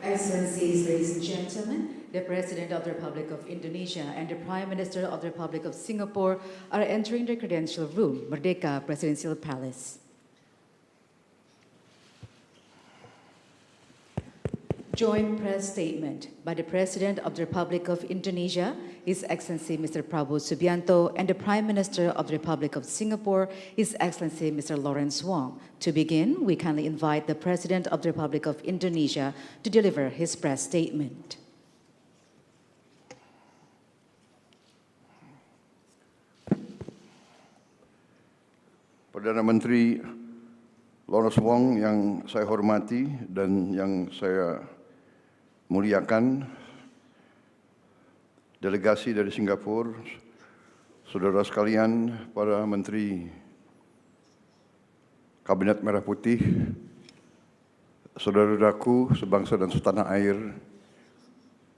Excellencies, ladies and gentlemen, the President of the Republic of Indonesia and the Prime Minister of the Republic of Singapore are entering the credential room, Merdeka Presidential Palace. Joint press statement by the President of the Republic of Indonesia, His Excellency Mr. Prabowo Subianto, and the Prime Minister of the Republic of Singapore, His Excellency Mr. Lawrence Wong. To begin, we kindly invite the President of the Republic of Indonesia to deliver his press statement. Perdana Menteri Lawrence Wong yang saya hormati dan yang saya muliakan, delegasi dari Singapura, saudara sekalian, para menteri Kabinet Merah Putih, saudara-saudaraku sebangsa dan setanah air,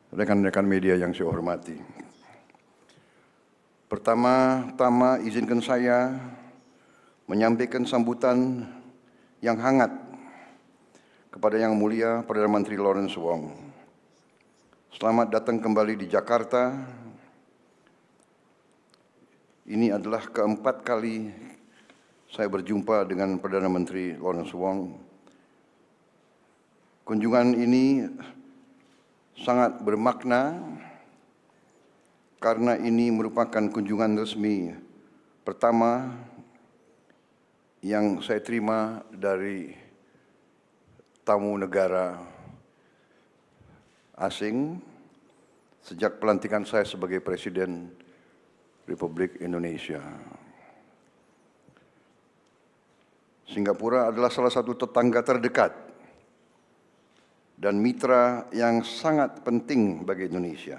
rekan-rekan media yang saya hormati. Pertama-tama izinkan saya menyampaikan sambutan yang hangat kepada Yang Mulia Perdana Menteri Lawrence Wong. Selamat datang kembali di Jakarta. Ini adalah keempat kali saya berjumpa dengan Perdana Menteri Lawrence Wong. Kunjungan ini sangat bermakna karena ini merupakan kunjungan resmi pertama yang saya terima dari tamu negara asing sejak pelantikan saya sebagai Presiden Republik Indonesia. Singapura adalah salah satu tetangga terdekat dan mitra yang sangat penting bagi Indonesia.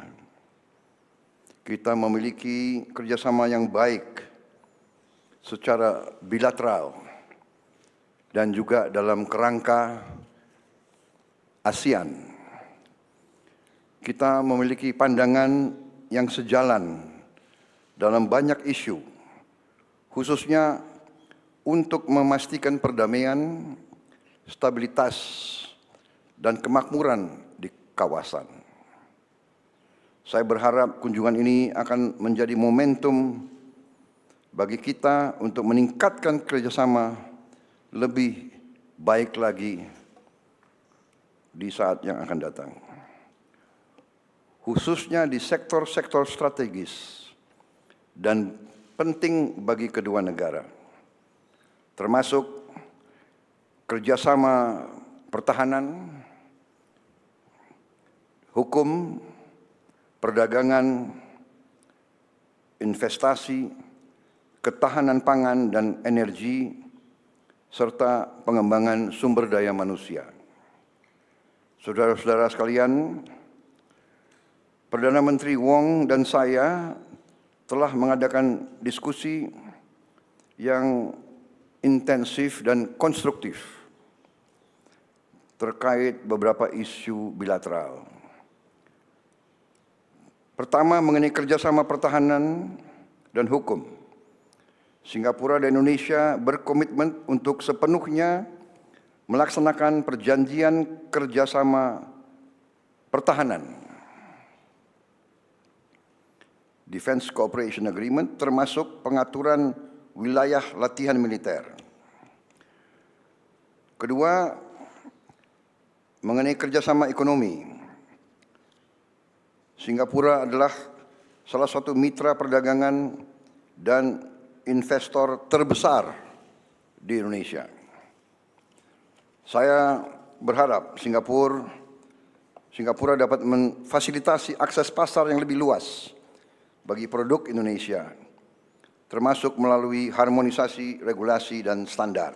Kita memiliki kerjasama yang baik secara bilateral dan juga dalam kerangka ASEAN. Kita memiliki pandangan yang sejalan dalam banyak isu, khususnya untuk memastikan perdamaian, stabilitas, dan kemakmuran di kawasan. Saya berharap kunjungan ini akan menjadi momentum bagi kita untuk meningkatkan kerjasama lebih baik lagi di saat yang akan datang, khususnya di sektor-sektor strategis dan penting bagi kedua negara, termasuk kerjasama pertahanan, hukum, perdagangan, investasi, ketahanan pangan dan energi, serta pengembangan sumber daya manusia. Saudara-saudara sekalian, Perdana Menteri Wong dan saya telah mengadakan diskusi yang intensif dan konstruktif terkait beberapa isu bilateral. Pertama, mengenai kerjasama pertahanan dan hukum. Singapura dan Indonesia berkomitmen untuk sepenuhnya melaksanakan perjanjian kerjasama pertahanan, Defense Cooperation Agreement, termasuk pengaturan wilayah latihan militer. Kedua, mengenai kerjasama ekonomi. Singapura adalah salah satu mitra perdagangan dan investor terbesar di Indonesia. Saya berharap Singapura dapat memfasilitasi akses pasar yang lebih luas bagi produk Indonesia, termasuk melalui harmonisasi regulasi dan standar.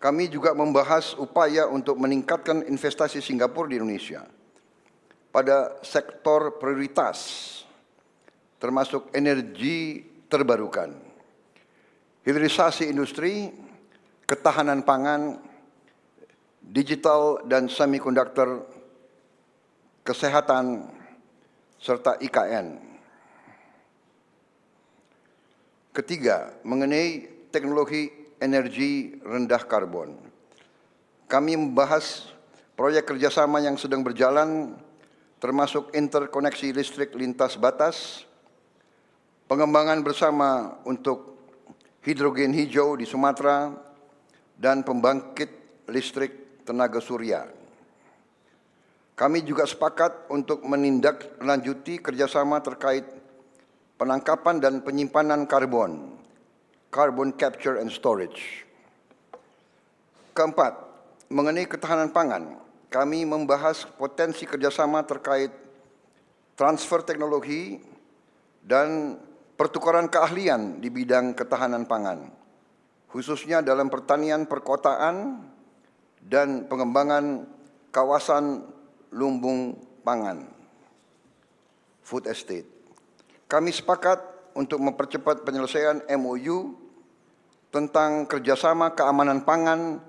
Kami juga membahas upaya untuk meningkatkan investasi Singapura di Indonesia pada sektor prioritas, termasuk energi terbarukan, hilirisasi industri, ketahanan pangan, digital dan semikonduktor, kesehatan, serta IKN. Ketiga, mengenai teknologi energi rendah karbon. Kami membahas proyek kerjasama yang sedang berjalan, termasuk interkoneksi listrik lintas batas, pengembangan bersama untuk hidrogen hijau di Sumatera, dan pembangkit listrik tenaga surya. Kami juga sepakat untuk menindaklanjuti kerjasama terkait penangkapan dan penyimpanan karbon, carbon capture and storage. Keempat, mengenai ketahanan pangan, kami membahas potensi kerjasama terkait transfer teknologi dan pertukaran keahlian di bidang ketahanan pangan, khususnya dalam pertanian perkotaan dan pengembangan kawasan lumbung pangan, food estate. Kami sepakat untuk mempercepat penyelesaian MOU tentang kerjasama keamanan pangan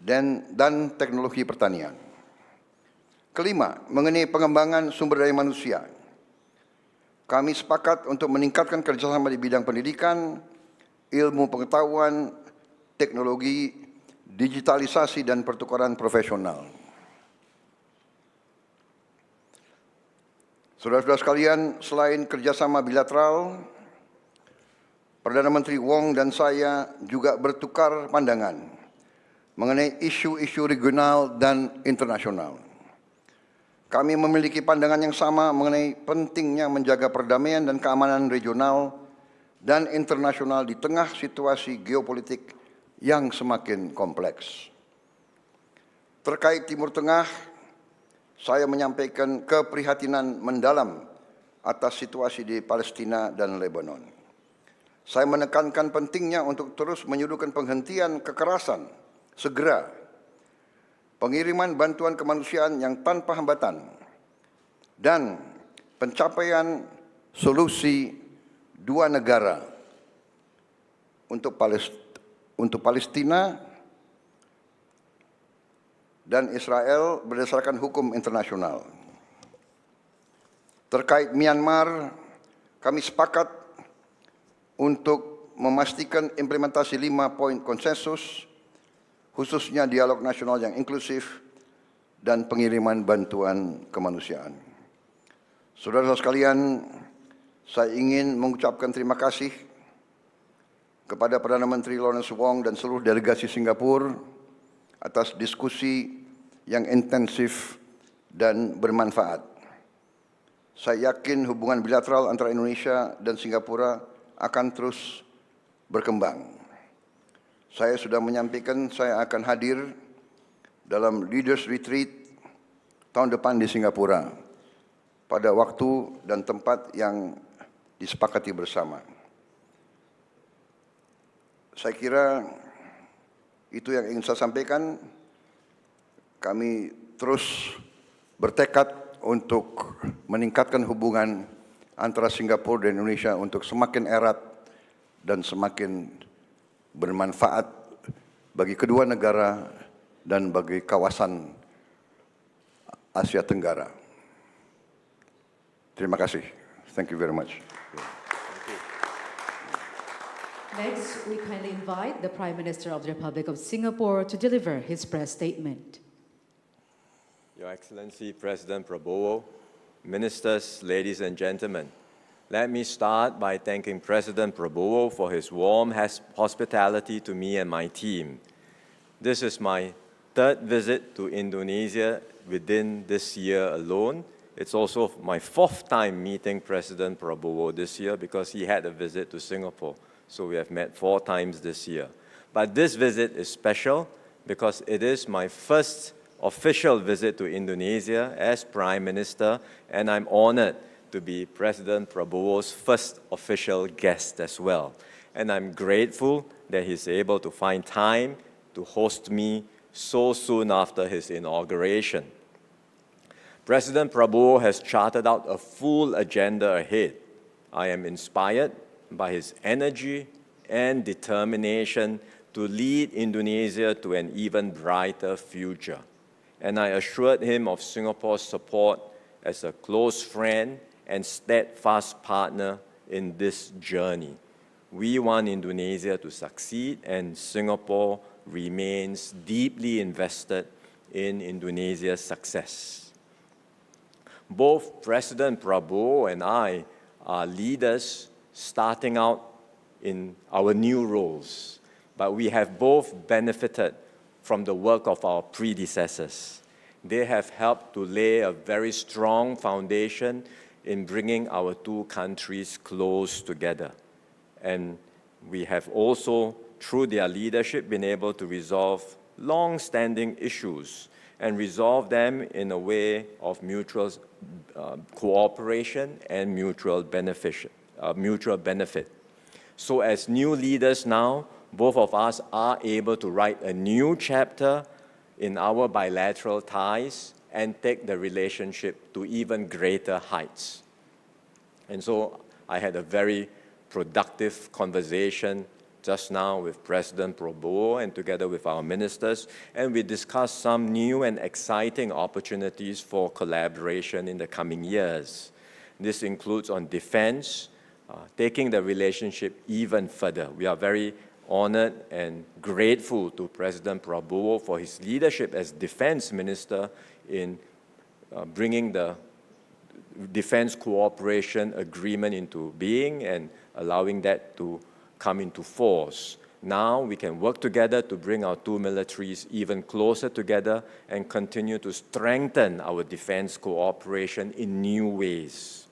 dan teknologi pertanian. Kelima, mengenai pengembangan sumber daya manusia. Kami sepakat untuk meningkatkan kerjasama di bidang pendidikan, ilmu pengetahuan, teknologi, digitalisasi, dan pertukaran profesional. Saudara-saudara sekalian, selain kerjasama bilateral, Perdana Menteri Wong dan saya juga bertukar pandangan mengenai isu-isu regional dan internasional. Kami memiliki pandangan yang sama mengenai pentingnya menjaga perdamaian dan keamanan regional dan internasional di tengah situasi geopolitik yang semakin kompleks. Terkait Timur Tengah, saya menyampaikan keprihatinan mendalam atas situasi di Palestina dan Lebanon. Saya menekankan pentingnya untuk terus menyuguhkan penghentian kekerasan segera, pengiriman bantuan kemanusiaan yang tanpa hambatan, dan pencapaian solusi dua negara untuk Palestina dan Israel berdasarkan hukum internasional. Terkait Myanmar, kami sepakat untuk memastikan implementasi 5 poin konsensus, khususnya dialog nasional yang inklusif dan pengiriman bantuan kemanusiaan. Saudara-saudara sekalian, saya ingin mengucapkan terima kasih kepada Perdana Menteri Lawrence Wong dan seluruh delegasi Singapura atas diskusi yang intensif dan bermanfaat. Saya yakin hubungan bilateral antara Indonesia dan Singapura akan terus berkembang. Saya sudah menyampaikan saya akan hadir dalam Leaders Retreat tahun depan di Singapura pada waktu dan tempat yang disepakati bersama. Saya kira itu yang ingin saya sampaikan. Kami terus bertekad untuk meningkatkan hubungan antara Singapura dan Indonesia untuk semakin erat dan semakin bermanfaat bagi kedua negara dan bagi kawasan Asia Tenggara. Terima kasih. Thank you very much. Next, we kindly invite the Prime Minister of the Republic of Singapore to deliver his press statement. Your Excellency Presiden Prabowo, Ministers, ladies and gentlemen, let me start by thanking Presiden Prabowo for his warm hospitality to me and my team. This is my third visit to Indonesia within this year alone. It's also my fourth time meeting Presiden Prabowo this year because he had a visit to Singapore. So we have met 4 times this year. But this visit is special because it is my first official visit to Indonesia as Prime Minister, and I'm honored to be Presiden Prabowo's first official guest as well. And I'm grateful that he's able to find time to host me so soon after his inauguration. Presiden Prabowo has charted out a full agenda ahead. I am inspired by his energy and determination to lead Indonesia to an even brighter future. And I assured him of Singapore's support as a close friend and steadfast partner in this journey. We want Indonesia to succeed, and Singapore remains deeply invested in Indonesia's success. Both President Prabowo and I are leaders starting out in our new roles, but we have both benefited from the work of our predecessors. They have helped to lay a very strong foundation in bringing our two countries close together. And we have also, through their leadership, been able to resolve long-standing issues and resolve them in a way of mutual cooperation and mutual benefit. So as new leaders now, both of us are able to write a new chapter in our bilateral ties and take the relationship to even greater heights. And so I had a very productive conversation just now with President Prabowo and together with our ministers, and we discussed some new and exciting opportunities for collaboration in the coming years. This includes on defense, taking the relationship even further. We are very honored and grateful to President Prabowo for his leadership as defense minister in bringing the defense cooperation agreement into being and allowing that to come into force. Now we can work together to bring our two militaries even closer together and continue to strengthen our defense cooperation in new ways.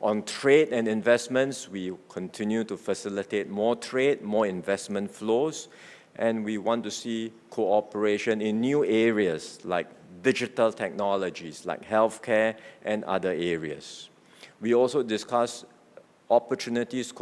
On trade and investments, we continue to facilitate more trade, more investment flows, and we want to see cooperation in new areas like digital technologies, like healthcare and other areas. We also discuss opportunities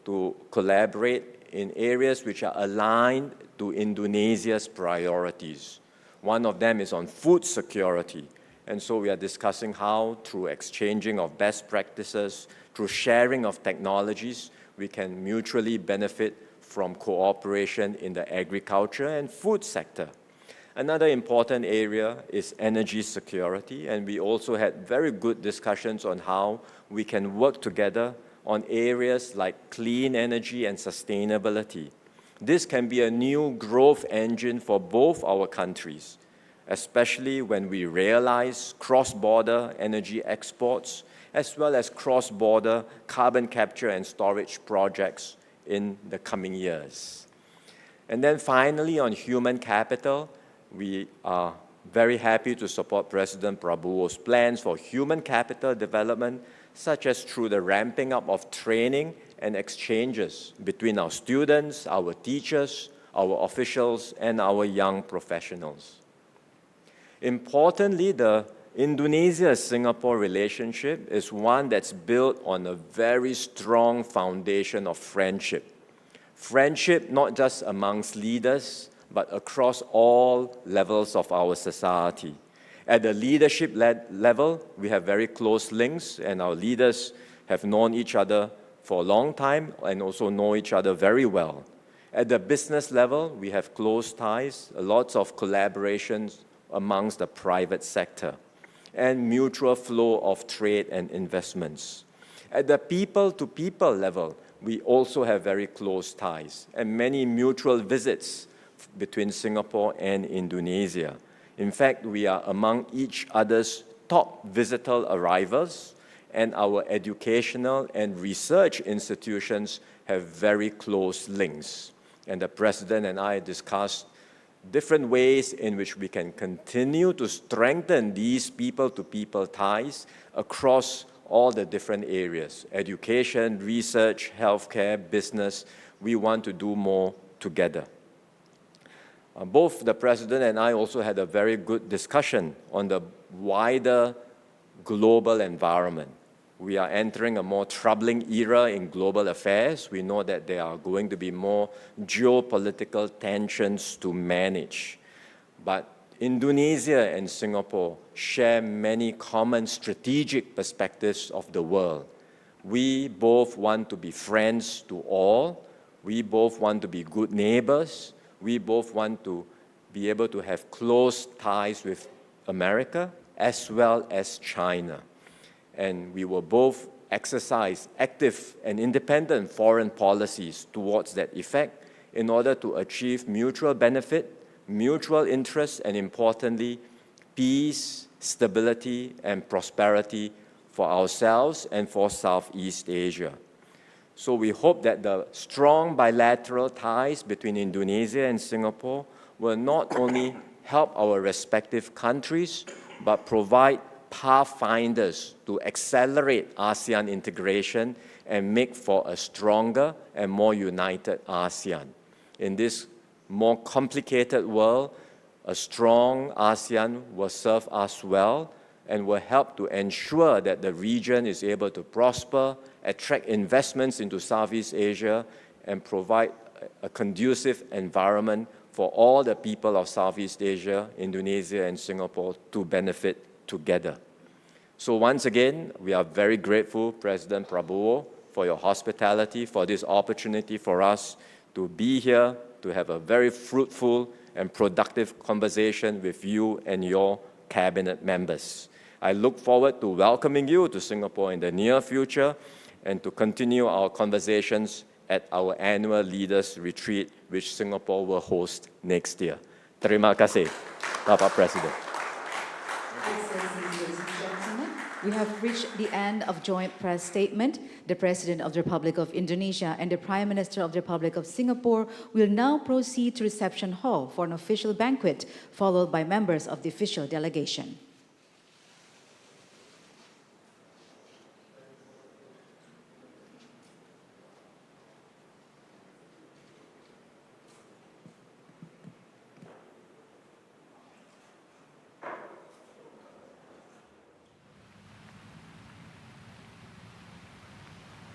to collaborate in areas which are aligned to Indonesia's priorities. One of them is on food security. And so we are discussing how, through exchanging of best practices, through sharing of technologies, we can mutually benefit from cooperation in the agriculture and food sector. Another important area is energy security, and we also had very good discussions on how we can work together on areas like clean energy and sustainability. This can be a new growth engine for both our countries, especially when we realize cross-border energy exports, as well as cross-border carbon capture and storage projects in the coming years. And then finally, on human capital, we are very happy to support President Prabowo's plans for human capital development, such as through the ramping up of training and exchanges between our students, our teachers, our officials, and our young professionals. Importantly, the Indonesia-Singapore relationship is one that's built on a very strong foundation of friendship. Friendship not just amongst leaders, but across all levels of our society. At the leadership level, we have very close links, and our leaders have known each other for a long time and also know each other very well. At the business level, we have close ties, lots of collaborations amongst the private sector, and mutual flow of trade and investments. At the people-to-people level, we also have very close ties and many mutual visits between Singapore and Indonesia. In fact, we are among each other's top visitor arrivals, and our educational and research institutions have very close links. And the President and I discussed different ways in which we can continue to strengthen these people-to-people ties across all the different areas: education, research, healthcare, business. We want to do more together. Both the President and I also had a very good discussion on the wider global environment. We are entering a more troubling era in global affairs. We know that there are going to be more geopolitical tensions to manage. But Indonesia and Singapore share many common strategic perspectives of the world. We both want to be friends to all. We both want to be good neighbors. We both want to be able to have close ties with America as well as China. And we will both exercise active and independent foreign policies towards that effect in order to achieve mutual benefit, mutual interest, and importantly, peace, stability, and prosperity for ourselves and for Southeast Asia. So we hope that the strong bilateral ties between Indonesia and Singapore will not only help our respective countries, but provide pathfinders to accelerate ASEAN integration and make for a stronger and more united ASEAN. In this more complicated world, a strong ASEAN will serve us well and will help to ensure that the region is able to prosper, attract investments into Southeast Asia, and provide a conducive environment for all the people of Southeast Asia, Indonesia, and Singapore to benefit together. So once again, we are very grateful, President Prabowo, for your hospitality, for this opportunity for us to be here, to have a very fruitful and productive conversation with you and your cabinet members. I look forward to welcoming you to Singapore in the near future and to continue our conversations at our annual Leaders Retreat, which Singapore will host next year. Terima kasih, Bapak Presiden. We have reached the end of joint press statement. The President of the Republic of Indonesia and the Prime Minister of the Republic of Singapore will now proceed to reception hall for an official banquet, followed by members of the official delegation.